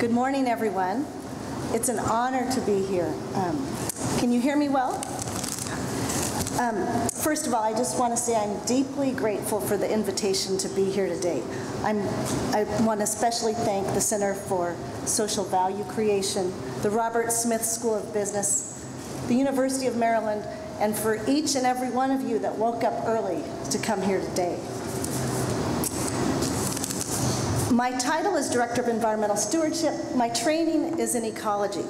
Good morning, everyone. It's an honor to be here. Can you hear me well? First of all, I just want to say I'm deeply grateful for the invitation to be here today. I want to especially thank the Center for Social Value Creation, the Robert Smith School of Business, the University of Maryland, and for each and every one of you that woke up early to come here today. My title is Director of Environmental Stewardship. My training is in ecology.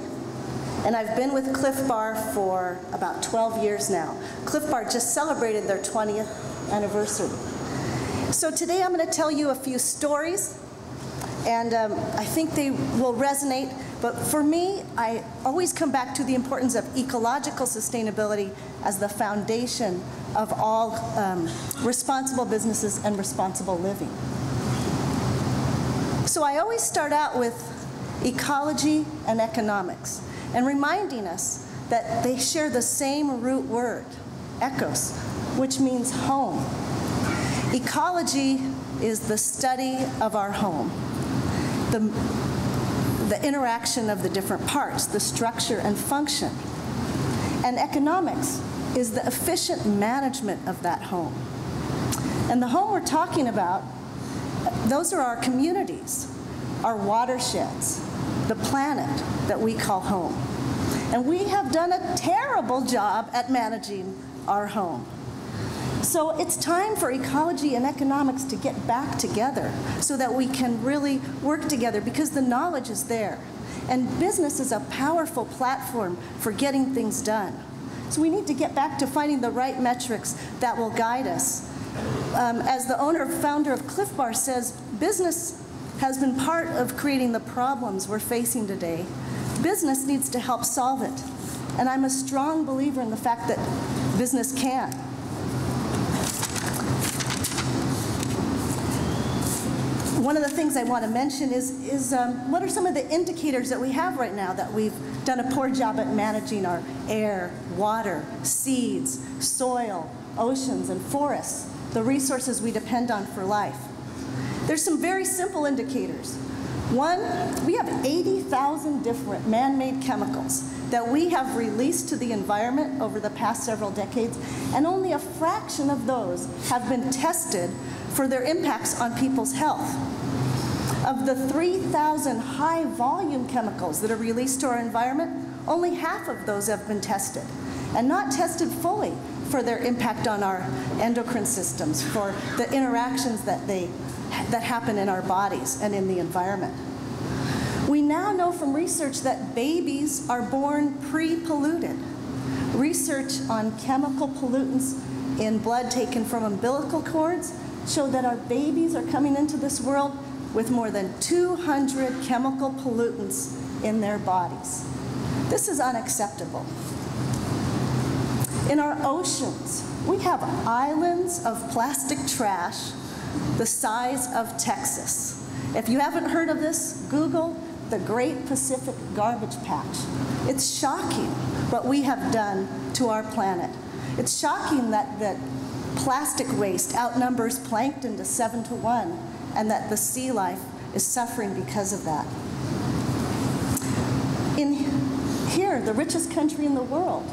And I've been with Clif Bar for about 12 years now. Clif Bar just celebrated their 20th anniversary. So today I'm going to tell you a few stories, and I think they will resonate. But for me, I always come back to the importance of ecological sustainability as the foundation of all responsible businesses and responsible living. So I always start out with ecology and economics, and reminding us that they share the same root word, ecos, which means home. Ecology is the study of our home, the interaction of the different parts, the structure and function. And economics is the efficient management of that home. And the home we're talking about, those are our communities, our watersheds, the planet that we call home. And we have done a terrible job at managing our home. So it's time for ecology and economics to get back together so that we can really work together, because the knowledge is there. And business is a powerful platform for getting things done. So we need to get back to finding the right metrics that will guide us. As the founder of Clif Bar says, business has been part of creating the problems we're facing today. Business needs to help solve it. And I'm a strong believer in the fact that business can. One of the things I want to mention is what are some of the indicators that we have right now that we've done a poor job at managing our air, water, seeds, soil, oceans, and forests, the resources we depend on for life. There's some very simple indicators. One, we have 80,000 different man-made chemicals that we have released to the environment over the past several decades, and only a fraction of those have been tested for their impacts on people's health. Of the 3,000 high-volume chemicals that are released to our environment, only half of those have been tested, and not tested fully for their impact on our endocrine systems, for the interactions that happen in our bodies and in the environment. We now know from research that babies are born pre-polluted. Research on chemical pollutants in blood taken from umbilical cords show that our babies are coming into this world with more than 200 chemical pollutants in their bodies. This is unacceptable. In our oceans, we have islands of plastic trash the size of Texas. If you haven't heard of this, Google the Great Pacific Garbage Patch. It's shocking what we have done to our planet. It's shocking that plastic waste outnumbers plankton to 7 to 1, and that the sea life is suffering because of that. Here, the richest country in the world,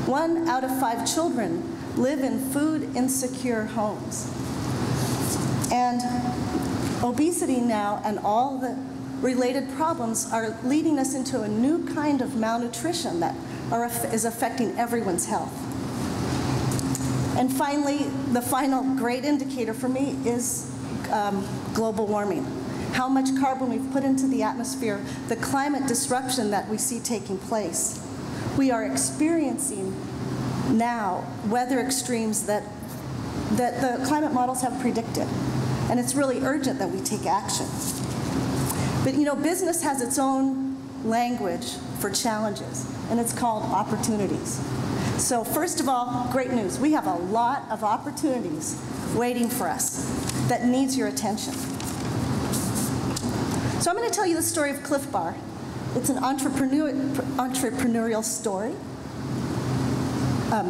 1 out of 5 children live in food-insecure homes. And obesity now and all the related problems are leading us into a new kind of malnutrition that is affecting everyone's health. And finally, the final great indicator for me is global warming. How much carbon we've put into the atmosphere, the climate disruption that we see taking place. We are experiencing now weather extremes that the climate models have predicted. And it's really urgent that we take action. But you know, business has its own language for challenges, and it's called opportunities. So first of all, great news. We have a lot of opportunities waiting for us that needs your attention. So I'm going to tell you the story of Clif Bar. It's an entrepreneurial story.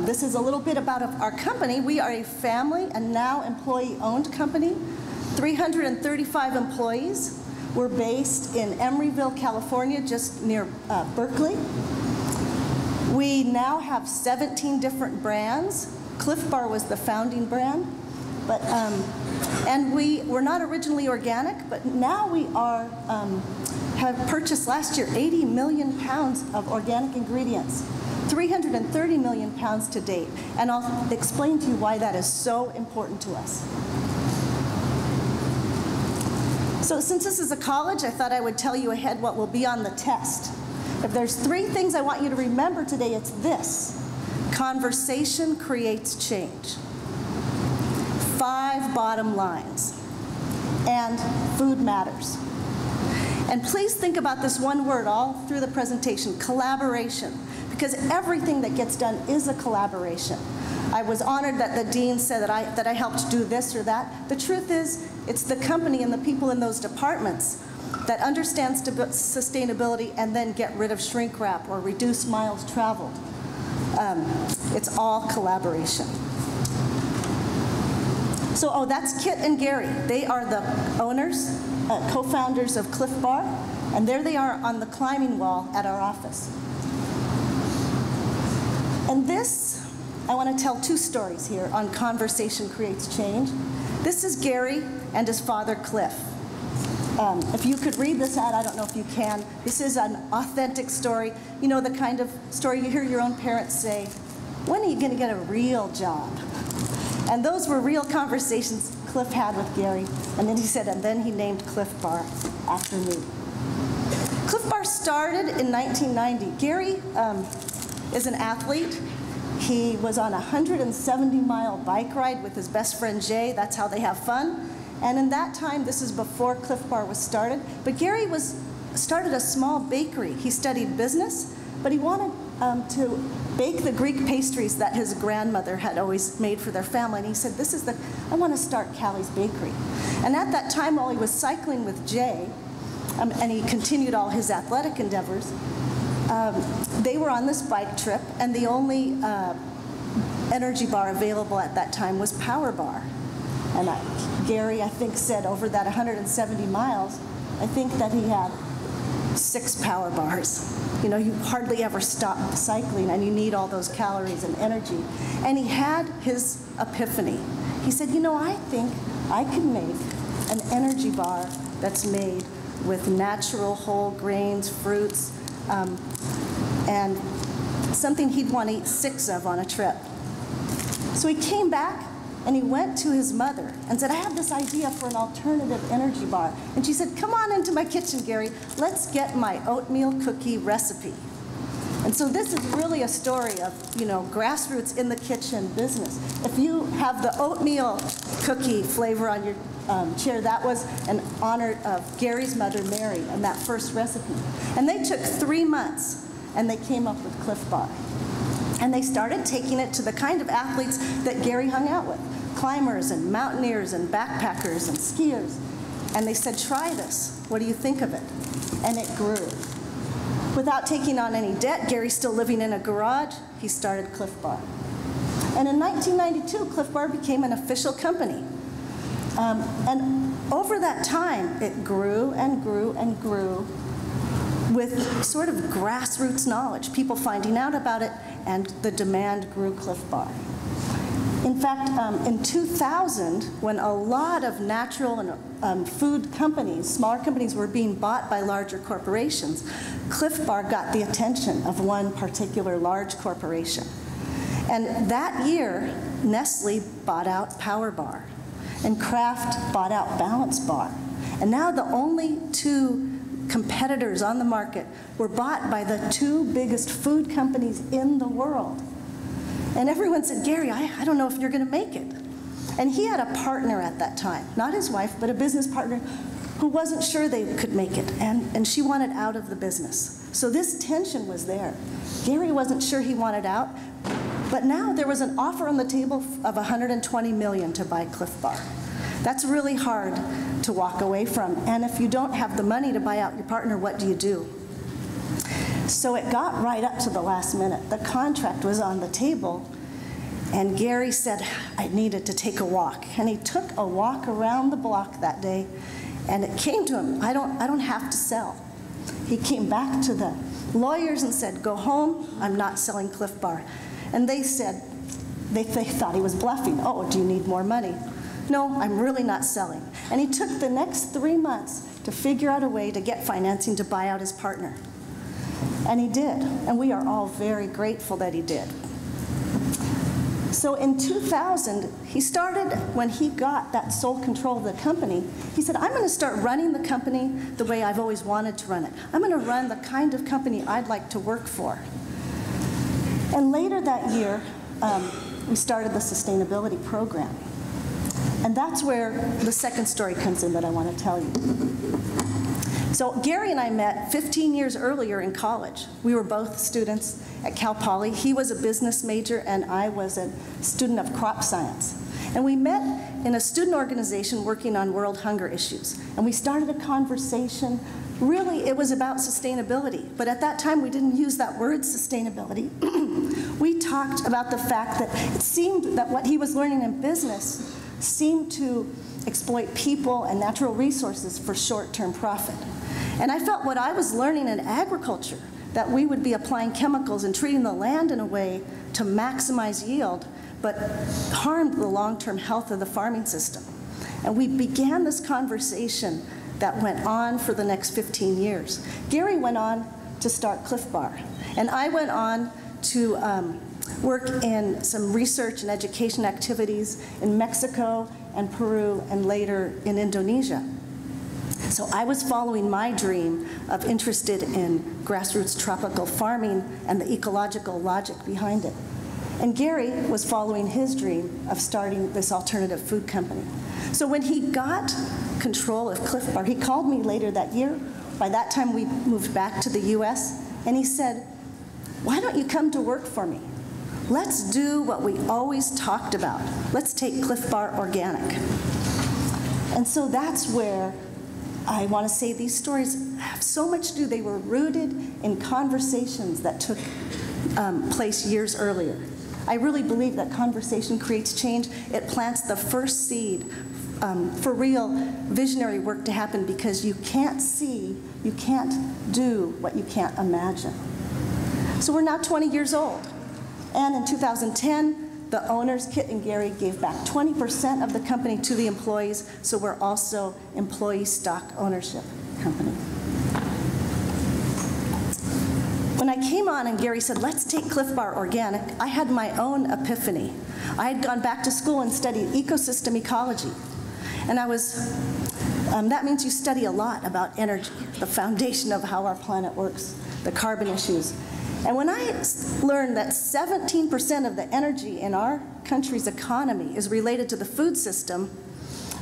This is a little bit about our company. We are a family and now employee-owned company, 335 employees. We're based in Emeryville, California, just near Berkeley. We now have 17 different brands. Clif Bar was the founding brand. But, and we're not originally organic, but now we are, have purchased last year 80 million pounds of organic ingredients, 330 million pounds to date. And I'll explain to you why that is so important to us. So since this is a college, I thought I would tell you ahead what will be on the test. If there's 3 things I want you to remember today, it's this: conversation creates change. 5 bottom lines, and food matters. And please think about this one word all through the presentation: collaboration, because everything that gets done is a collaboration. I was honored that the dean said that I helped do this or that. The truth is, it's the company and the people in those departments that understand sustainability and then get rid of shrink wrap or reduce miles traveled. It's all collaboration. So, that's Kit and Gary. They are the owners, co-founders of Clif Bar, and there they are on the climbing wall at our office. And this, I want to tell 2 stories here on conversation creates change. This is Gary and his father, Clif. If you could read this out, I don't know if you can. This is an authentic story. You know, the kind of story you hear your own parents say, "When are you going to get a real job?" And those were real conversations Clif had with Gary. And then he said, and then he named Clif Bar after me. Clif Bar started in 1990. Gary is an athlete. He was on a 170-mile bike ride with his best friend Jay. That's how they have fun. And in that time, this is before Clif Bar was started, but Gary started a small bakery. He studied business, but he wanted to bake the Greek pastries that his grandmother had always made for their family. And he said, I want to start Callie's Bakery. And at that time, while he was cycling with Jay, and he continued all his athletic endeavors, they were on this bike trip, and the only energy bar available at that time was Power Bar. And Gary, I think, said over that 170 miles, I think that he had 6 Power Bars. You know, you hardly ever stop cycling, and you need all those calories and energy. And he had his epiphany. He said, you know, I think I can make an energy bar that's made with natural whole grains, fruits, and something he'd want to eat 6 of on a trip. So he came back and he went to his mother and said, I have this idea for an alternative energy bar. And she said, come on into my kitchen, Gary. Let's get my oatmeal cookie recipe. And so this is really a story of, you know, grassroots in the kitchen business. If you have the oatmeal cookie flavor on your chair, that was in honor of Gary's mother, Mary, and that first recipe. And they took 3 months, and they came up with Clif Bar. And they started taking it to the kind of athletes that Gary hung out with, climbers and mountaineers and backpackers and skiers. And they said, try this. What do you think of it? And it grew. Without taking on any debt, Gary's still living in a garage, he started Clif Bar. And in 1992, Clif Bar became an official company. And over that time, it grew and grew and grew with sort of grassroots knowledge, people finding out about it, and the demand grew Clif Bar. In fact, in 2000, when a lot of natural and food companies, smaller companies, were being bought by larger corporations, Clif Bar got the attention of one particular large corporation. And that year, Nestle bought out Power Bar, and Kraft bought out Balance Bar. And now the only 2 competitors on the market were bought by the 2 biggest food companies in the world. And everyone said, Gary, I don't know if you're going to make it. And he had a partner at that time, not his wife, but a business partner who wasn't sure they could make it, and she wanted out of the business. So this tension was there. Gary wasn't sure he wanted out, but now there was an offer on the table of $120 million to buy Clif Bar. That's really hard to walk away from. And if you don't have the money to buy out your partner, what do you do? So it got right up to the last minute. The contract was on the table, and Gary said, I needed to take a walk. And he took a walk around the block that day, And it came to him, I don't have to sell. He came back to the lawyers and said, go home, I'm not selling Clif Bar. And they said, they thought he was bluffing. Oh, do you need more money? No, I'm really not selling. And he took the next 3 months to figure out a way to get financing to buy out his partner. And he did, and we are all very grateful that he did. So in 2000, he started, when he got that sole control of the company, he said, I'm going to start running the company the way I've always wanted to run it. I'm going to run the kind of company I'd like to work for. And later that year, we started the sustainability program. And that's where the second story comes in that I want to tell you. So Gary and I met 15 years earlier in college. We were both students at Cal Poly. He was a business major, and I was a student of crop science. And we met in a student organization working on world hunger issues. And we started a conversation. Really, it was about sustainability. But at that time, we didn't use that word, sustainability. We talked about the fact that it seemed that what he was learning in business seemed to exploit people and natural resources for short-term profit. And I felt what I was learning in agriculture, that we would be applying chemicals and treating the land in a way to maximize yield, but harmed the long-term health of the farming system. And we began this conversation that went on for the next 15 years. Gary went on to start Clif Bar, and I went on to work in some research and education activities in Mexico and Peru, and later in Indonesia. So I was following my dream of interested in grassroots tropical farming and the ecological logic behind it. And Gary was following his dream of starting this alternative food company. So when he got control of Clif Bar, he called me later that year. By that time, we moved back to the US, and he said, why don't you come to work for me? Let's do what we always talked about. Let's take Clif Bar organic. And so that's where I want to say these stories have so much to do. They were rooted in conversations that took place years earlier. I really believe that conversation creates change. It plants the first seed for real visionary work to happen, because you can't see, you can't do what you can't imagine. So we're now 20 years old. And in 2010, the owners, Kit and Gary, gave back 20% of the company to the employees, so we're also employee stock ownership company. When I came on and Gary said, let's take Clif Bar organic, I had my own epiphany. I had gone back to school and studied ecosystem ecology. And I was, that means you study a lot about energy, the foundation of how our planet works, the carbon issues. And when I learned that 17% of the energy in our country's economy is related to the food system,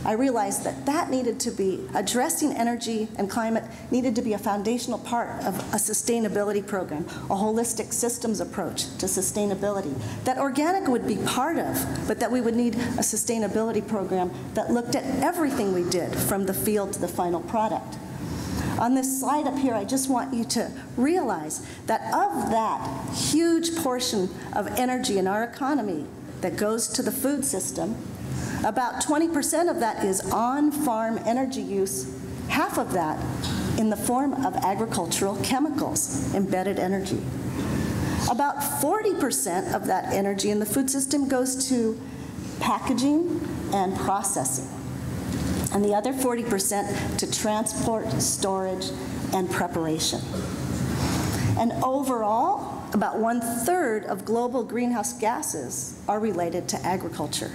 I realized that that needed to be, addressing energy and climate needed to be a foundational part of a sustainability program, a holistic systems approach to sustainability, that organic would be part of, but that we would need a sustainability program that looked at everything we did from the field to the final product. On this slide up here, I just want you to realize that of that huge portion of energy in our economy that goes to the food system, about 20% of that is on-farm energy use, half of that in the form of agricultural chemicals, embedded energy. About 40% of that energy in the food system goes to packaging and processing, and the other 40% to transport, storage, and preparation. And overall, about 1/3 of global greenhouse gases are related to agriculture.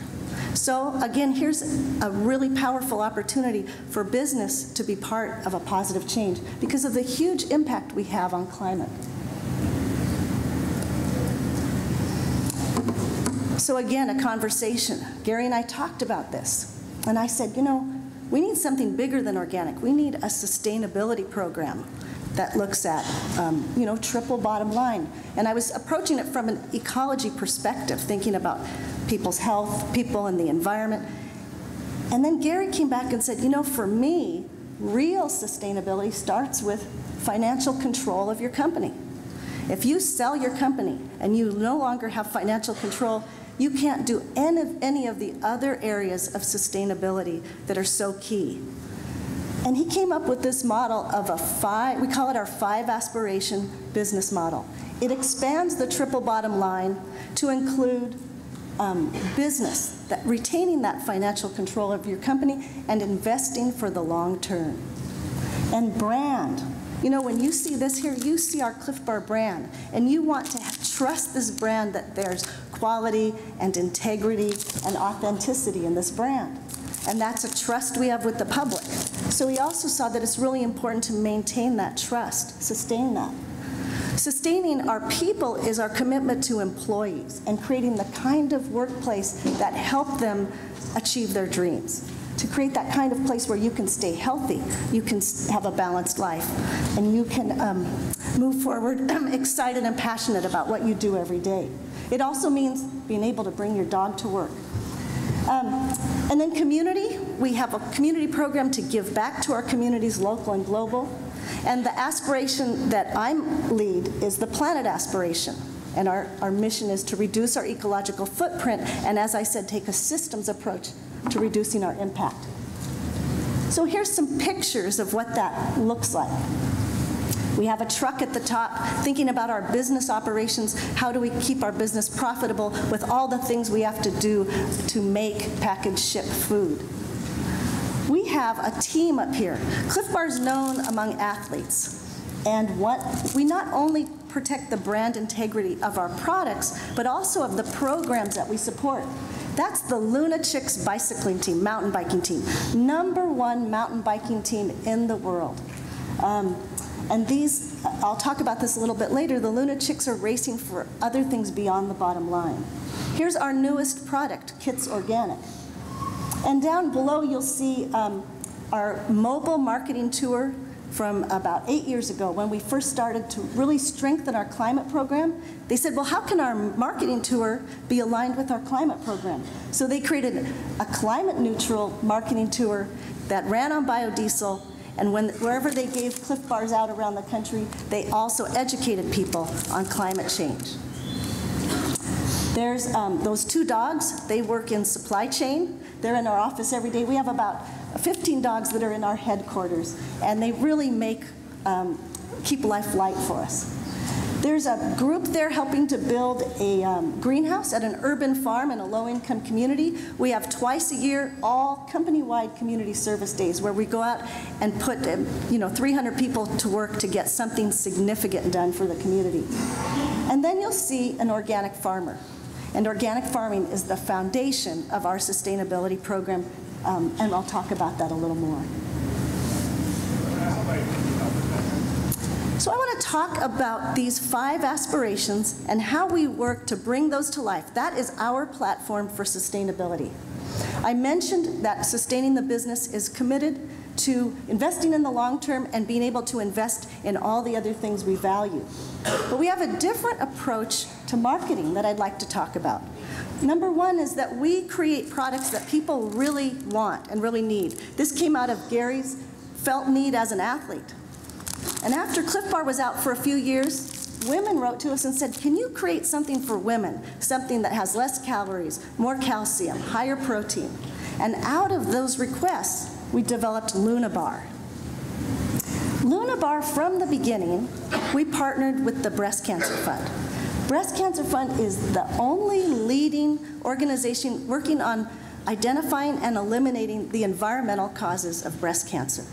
So again, here's a really powerful opportunity for business to be part of a positive change because of the huge impact we have on climate. So again, a conversation. Gary and I talked about this. And I said, you know, we need something bigger than organic. We need a sustainability program that looks at, you know, triple bottom line. And I was approaching it from an ecology perspective, thinking about people's health, people and the environment. And then Gary came back and said, you know, for me, real sustainability starts with financial control of your company. If you sell your company and you no longer have financial control, you can't do any of the other areas of sustainability that are so key. And he came up with this model of we call it our 5 aspiration business model. It expands the triple bottom line to include business, retaining that financial control of your company and investing for the long term. And brand. You know, when you see this here, you see our Clif Bar brand, and you want to trust this brand that there's quality and integrity and authenticity in this brand. And that's a trust we have with the public. So we also saw that it's really important to maintain that trust, sustain that. Sustaining our people is our commitment to employees and creating the kind of workplace that help them achieve their dreams. To create that kind of place where you can stay healthy, you can have a balanced life, and you can move forward excited and passionate about what you do every day. It also means being able to bring your dog to work. And then community, we have a community program to give back to our communities, local and global. And the aspiration that I lead is the planet aspiration. And our mission is to reduce our ecological footprint and, as I said, take a systems approach to reducing our impact. So here's some pictures of what that looks like. We have a truck at the top thinking about our business operations. How do we keep our business profitable with all the things we have to do to make, package, ship food? We have a team up here. Clif Bar is known among athletes. And we not only protect the brand integrity of our products, but also of the programs that we support. That's the Luna Chicks bicycling team, mountain biking team. #1 mountain biking team in the world. And these, I'll talk about this a little bit later, the Luna Chicks are racing for other things beyond the bottom line. Here's our newest product, Kits Organic. And down below you'll see our mobile marketing tour from about 8 years ago when we first started to really strengthen our climate program. They said, well, how can our marketing tour be aligned with our climate program? So they created a climate neutral marketing tour that ran on biodiesel, and wherever they gave Clif Bars out around the country, they also educated people on climate change. There's those 2 dogs. They work in supply chain. They're in our office every day. We have about 15 dogs that are in our headquarters, and they really keep life light for us. There's a group there helping to build a greenhouse at an urban farm in a low-income community. We have twice a year all company-wide community service days where we go out and put 300 people to work to get something significant done for the community. And then you'll see an organic farmer. And organic farming is the foundation of our sustainability program, and I'll talk about that a little more. So I want to talk about these 5 aspirations and how we work to bring those to life. That is our platform for sustainability. I mentioned that sustaining the business is committed to investing in the long term and being able to invest in all the other things we value. But we have a different approach to marketing that I'd like to talk about. #1 is that we create products that people really want and really need. This came out of Gary's felt need as an athlete. And after Clif Bar was out for a few years, women wrote to us and said, can you create something for women, something that has less calories, more calcium, higher protein? And out of those requests, we developed Luna Bar. Luna Bar, from the beginning, we partnered with the Breast Cancer Fund. Breast Cancer Fund is the only leading organization working on identifying and eliminating the environmental causes of breast cancer.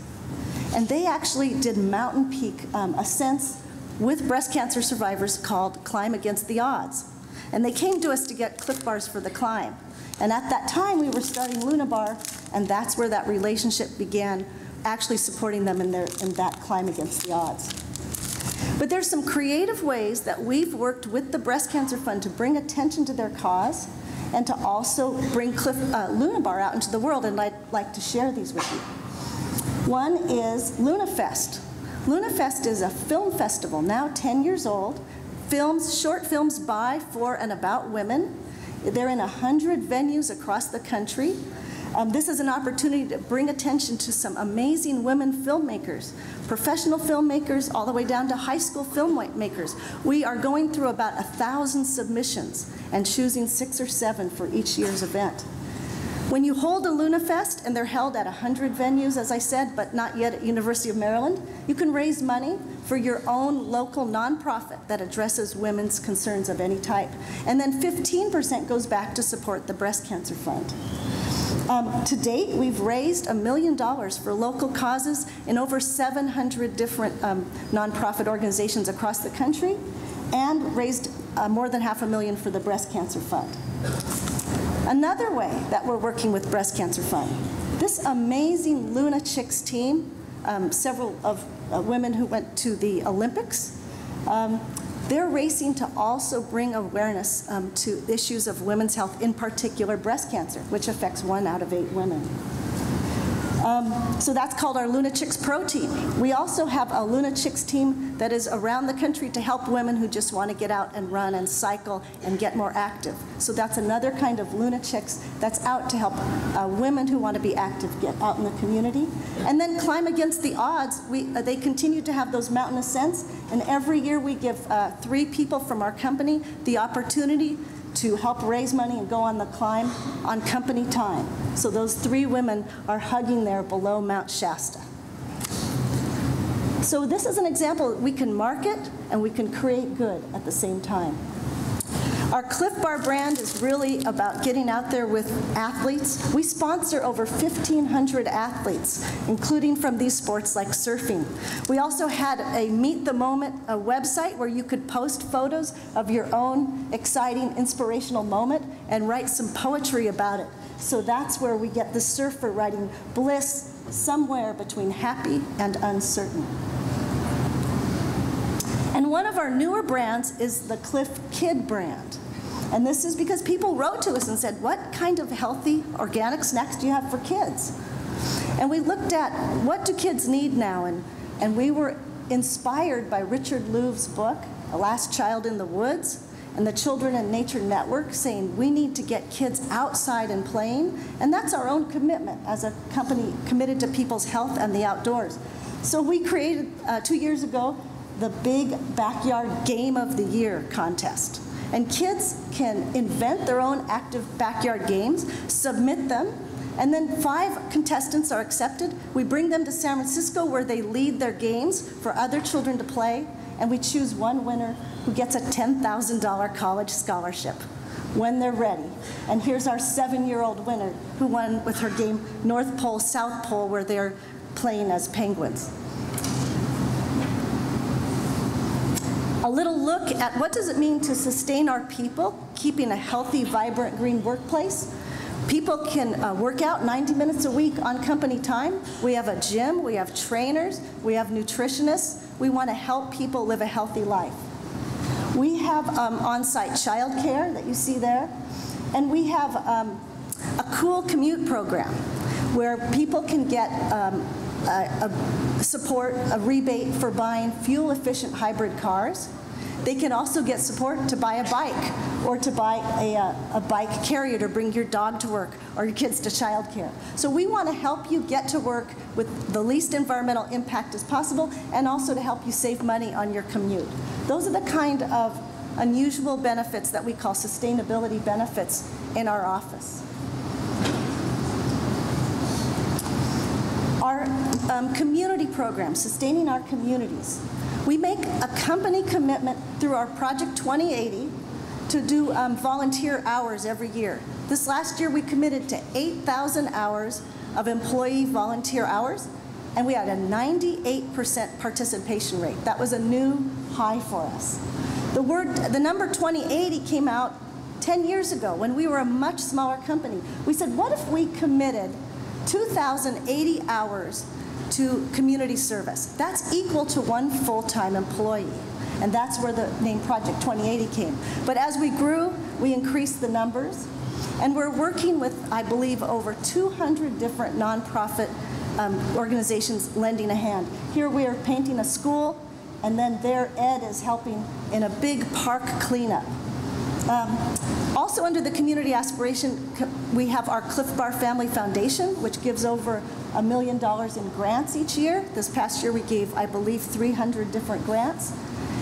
And they actually did mountain peak ascents with breast cancer survivors called Climb Against the Odds. And they came to us to get Clif Bars for the climb. And at that time, we were starting Luna Bar, and that's where that relationship began, actually supporting them in that Climb Against the Odds. But there's some creative ways that we've worked with the Breast Cancer Fund to bring attention to their cause and to also bring Luna Bar out into the world, and I'd like to share these with you. One is Luna Fest. Luna Fest is a film festival, now 10 years old, short films by, for, and about women. They're in 100 venues across the country. This is an opportunity to bring attention to some amazing women filmmakers, professional filmmakers, all the way down to high school filmmakers. We are going through about 1,000 submissions and choosing 6 or 7 for each year's event. When you hold a Luna Fest, and they're held at 100 venues, as I said, but not yet at University of Maryland, you can raise money for your own local nonprofit that addresses women's concerns of any type. And then 15% goes back to support the Breast Cancer Fund. To date, we've raised $1 million for local causes in over 700 different nonprofit organizations across the country, and raised more than $500,000 for the Breast Cancer Fund. Another way that we're working with Breast Cancer Fund, this amazing Luna Chicks team, several of women who went to the Olympics, they're racing to also bring awareness to issues of women's health, in particular breast cancer, which affects 1 out of 8 women. So that's called our Luna Chicks Pro team. We also have a Luna Chicks team that is around the country to help women who just want to get out and run and cycle and get more active. So that's another kind of Luna Chicks that's out to help women who want to be active get out in the community. And then Climb Against the Odds, they continue to have those mountain ascents, and every year we give 3 people from our company the opportunity to help raise money and go on the climb on company time. So those 3 women are hugging there below Mount Shasta. So this is an example. We can market and we can create good at the same time. Our Clif Bar brand is really about getting out there with athletes. We sponsor over 1,500 athletes, including from these sports like surfing. We also had a Meet the Moment website where you could post photos of your own exciting, inspirational moment and write some poetry about it. So that's where we get the surfer writing bliss somewhere between happy and uncertain. And one of our newer brands is the Clif Kid brand. And this is because people wrote to us and said, what kind of healthy organic snacks do you have for kids? And we looked at what do kids need now, and we were inspired by Richard Louve's book, The Last Child in the Woods, and the Children and Nature Network, saying we need to get kids outside and playing, and that's our own commitment as a company committed to people's health and the outdoors. So we created, 2 years ago, the Big Backyard Game of the Year contest. And kids can invent their own active backyard games, submit them, and then 5 contestants are accepted. We bring them to San Francisco where they lead their games for other children to play, and we choose one winner who gets a $10,000 college scholarship when they're ready. And here's our 7-year-old winner who won with her game North Pole, South Pole, where they're playing as penguins. A little look at what does it mean to sustain our people, keeping a healthy, vibrant, green workplace. People can work out 90 minutes a week on company time. We have a gym, we have trainers, we have nutritionists. We want to help people live a healthy life. We have on-site childcare that you see there. And we have a cool commute program where people can get support, a rebate for buying fuel-efficient hybrid cars. They can also get support to buy a bike or to buy a bike carrier to bring your dog to work or your kids to childcare. So we want to help you get to work with the least environmental impact as possible, and also to help you save money on your commute. Those are the kind of unusual benefits that we call sustainability benefits in our office. Our community program, sustaining our communities. We make a company commitment through our Project 2080 to do volunteer hours every year. This last year we committed to 8,000 hours of employee volunteer hours, and we had a 98% participation rate. That was a new high for us. The number 2080 came out 10 years ago when we were a much smaller company. We said, what if we committed 2,080 hours to community service? That's equal to 1 full-time employee. And that's where the name Project 2080 came. But as we grew, we increased the numbers. And we're working with, I believe, over 200 different nonprofit organizations lending a hand. Here we are painting a school, and then there Ed is helping in a big park cleanup. Also under the community aspiration, we have our Clif Bar Family Foundation, which gives over $1 million in grants each year. This past year we gave, I believe, 300 different grants.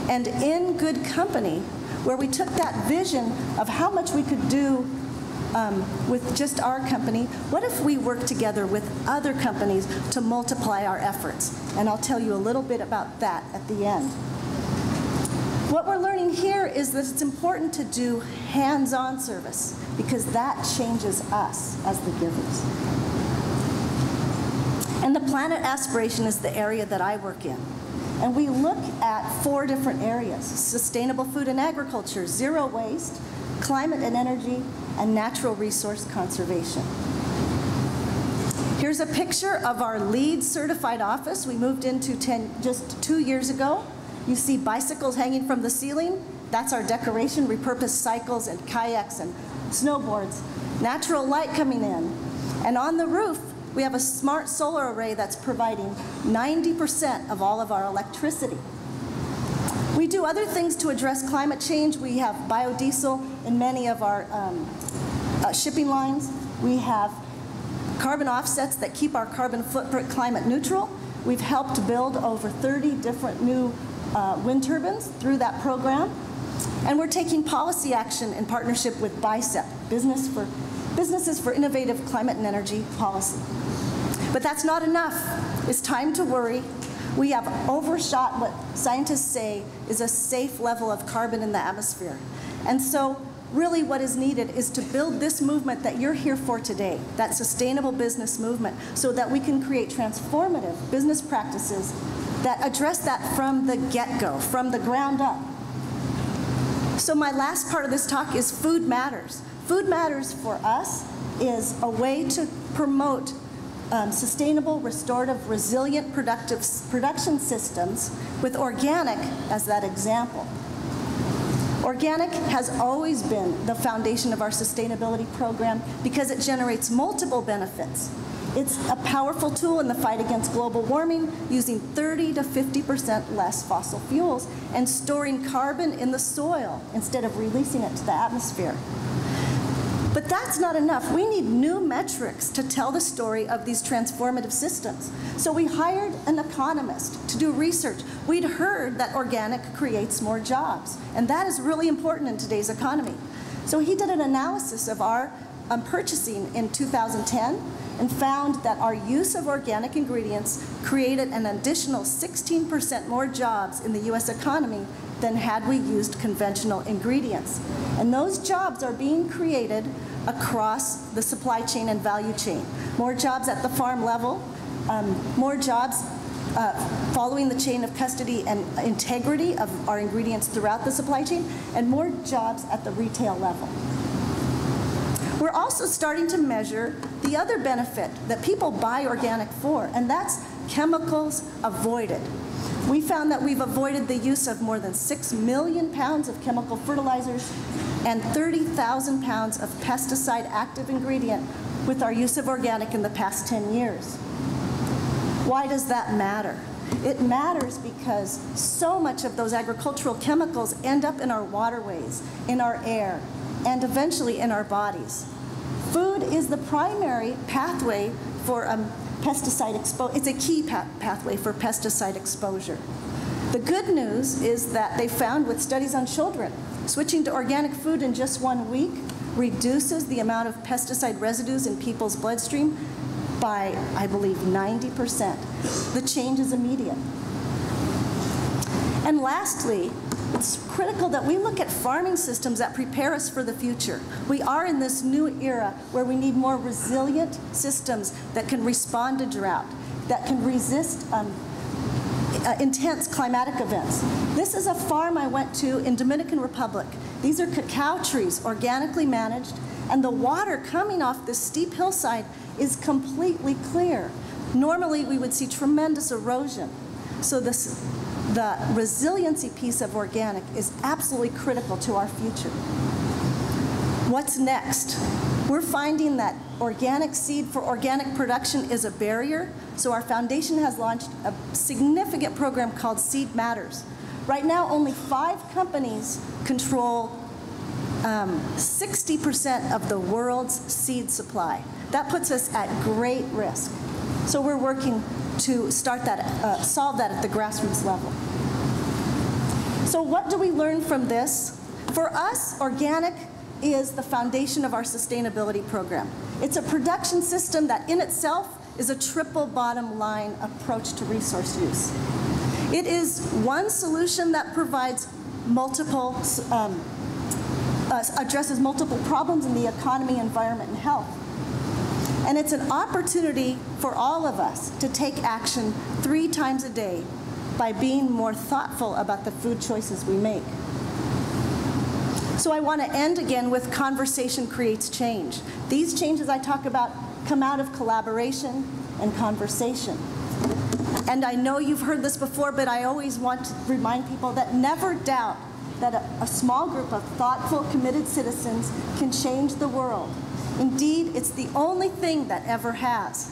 And in good company, where we took that vision of how much we could do with just our company. What if we work together with other companies to multiply our efforts? And I'll tell you a little bit about that at the end. What we're learning here is that it's important to do hands-on service because that changes us as the givers. And the Planet Aspiration is the area that I work in. And we look at 4 different areas: sustainable food and agriculture, zero waste, climate and energy, and natural resource conservation. Here's a picture of our LEED certified office. We moved into just 2 years ago. You see bicycles hanging from the ceiling. That's our decoration, repurposed cycles and kayaks and snowboards. Natural light coming in. And on the roof, we have a smart solar array that's providing 90% of all of our electricity. We do other things to address climate change. We have biodiesel in many of our shipping lines. We have carbon offsets that keep our carbon footprint climate neutral. We've helped build over 30 different new wind turbines through that program. And we're taking policy action in partnership with BICEP, Businesses for Innovative Climate and Energy Policy. But that's not enough. It's time to worry. We have overshot what scientists say is a safe level of carbon in the atmosphere. And so really what is needed is to build this movement that you're here for today, that sustainable business movement, so that we can create transformative business practices that address that from the get-go, from the ground up. So my last part of this talk is food matters. Food matters for us is a way to promote sustainable, restorative, resilient, production systems with organic as that example. Organic has always been the foundation of our sustainability program because it generates multiple benefits. It's a powerful tool in the fight against global warming, using 30 to 50% less fossil fuels and storing carbon in the soil instead of releasing it to the atmosphere. But that's not enough. We need new metrics to tell the story of these transformative systems. So we hired an economist to do research. We'd heard that organic creates more jobs, and that is really important in today's economy. So he did an analysis of our purchasing in 2010 and found that our use of organic ingredients created an additional 16% more jobs in the US economy than had we used conventional ingredients. And those jobs are being created across the supply chain and value chain. More jobs at the farm level, more jobs following the chain of custody and integrity of our ingredients throughout the supply chain, and more jobs at the retail level. We're also starting to measure the other benefit that people buy organic for, and that's chemicals avoided. We found that we've avoided the use of more than 6 million pounds of chemical fertilizers and 30,000 pounds of pesticide active ingredient with our use of organic in the past 10 years. Why does that matter? It matters because so much of those agricultural chemicals end up in our waterways, in our air, and eventually in our bodies. Food is the primary pathway for pesticide exposure. It's a key pathway for pesticide exposure. The good news is that they found with studies on children, switching to organic food in just 1 week reduces the amount of pesticide residues in people's bloodstream by, I believe, 90%. The change is immediate. And lastly, it's critical that we look at farming systems that prepare us for the future. We are in this new era where we need more resilient systems that can respond to drought, that can resist intense climatic events. This is a farm I went to in Dominican Republic. These are cacao trees, organically managed, and the water coming off this steep hillside is completely clear. Normally, we would see tremendous erosion. So the resiliency piece of organic is absolutely critical to our future. What's next? We're finding that organic seed for organic production is a barrier, so our foundation has launched a significant program called Seed Matters. Right now, only 5 companies control 60% of the world's seed supply. That puts us at great risk. So we're working to start that, solve that at the grassroots level. So what do we learn from this? For us, organic is the foundation of our sustainability program. It's a production system that in itself is a triple bottom line approach to resource use. It is one solution that provides multiple, addresses multiple problems in the economy, environment, and health. And it's an opportunity for all of us to take action 3 times a day by being more thoughtful about the food choices we make. So I want to end again with conversation creates change. These changes I talk about come out of collaboration and conversation. And I know you've heard this before, but I always want to remind people that never doubt that a small group of thoughtful, committed citizens can change the world. Indeed, it's the only thing that ever has.